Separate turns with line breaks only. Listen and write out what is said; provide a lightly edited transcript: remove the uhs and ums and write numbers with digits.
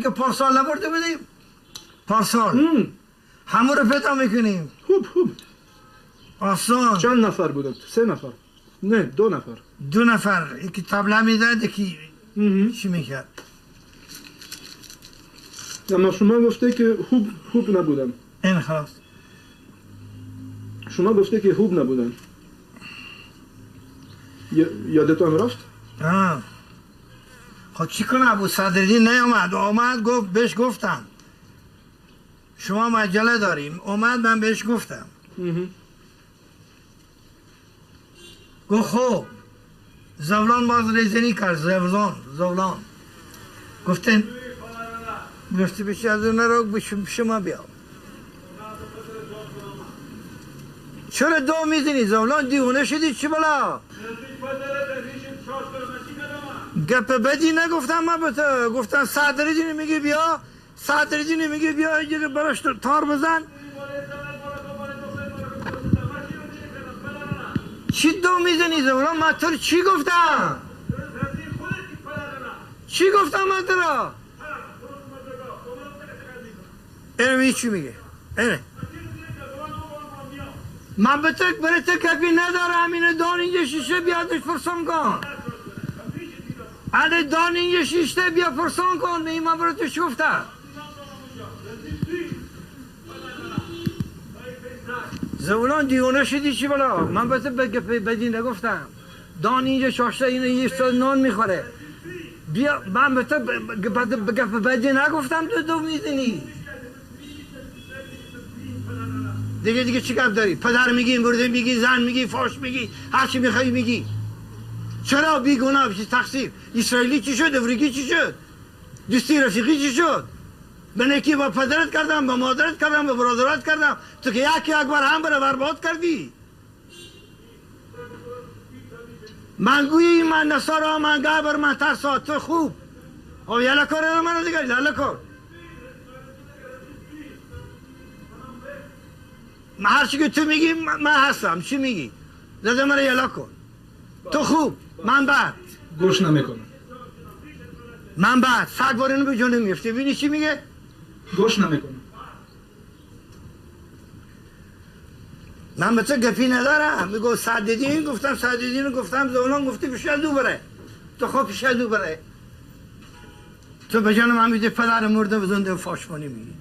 که پارسال نبرده بودیم پارسال همون رو پیدا میکنیم
خوب
آسان
چند نفر بودن؟ 3 نفر نه 2 نفر
2 نفر یکی تبله میداد یکی چی میکرد
اما شما گفته که خوب نبودن
این خواست
شما گفته که خوب نبودن یادتان رفت؟
خب چی کنه ابو صدرالدین نیامد آمد گفت بهش گفتم شما مجله داریم اومد من بهش گفتم گفت خب زولان باز ریزنی کرد زولان گفته بشه از اون رو شما بیا چرا دو میزنی زولان دیونه شدی چی بلا گپ بدی نگفتم من به تو گفتم صدرالدین میگه بیا صدرالدین میگه بیا اینجا براش تار بزن چی دو میزنی زولان من تو چی گفتم چی گفتم من تو را اینو چی میگه اینه من به تو برای تو کپی ندارم اینه دان اینجا شیشه بیادش فرسان کن اگه دان اینجا شیشه بیا فرسان کن این من برای تو چی گفتم زولان دیونه شدی چی بلا من به تو بدی نگفتم دان اینجا شاشته اینه یه سال نان میخوره بیا من به تو گپ بدی نگفتم دو میزنی دیگه چی کار داری پدر میگی مرده میگی زن میگی فاش میگی هر چی میخوای میگی چرا بیگناه بشی تقصیر اسرائیلی چی شد افریقی چی شد دوستی رفیقی چی شد من یکی با پدرت کردم با مادرت کردم با برادرت کردم تو که یکی اکبر هم برباد کردی من گویی من نصارا من گبر من ترسا تو خوب او یالا کار من دیگه یالا کار من هر چی که تو میگی من هستم چی میگی زده من یالا کن تو خوب من بعد
گوش نمیکنم
من بعد سگ بارینو به جانه میفته بینی چی میگه
گوش نمیکنم
من به تو گپی ندارم میگو صدرالدین گفتم صدرالدین گفتم زولان گفتی پیش دو بره تو خواه پیش دو بره تو به جان من میده پدر مرده و زنده و فاشمانی میگی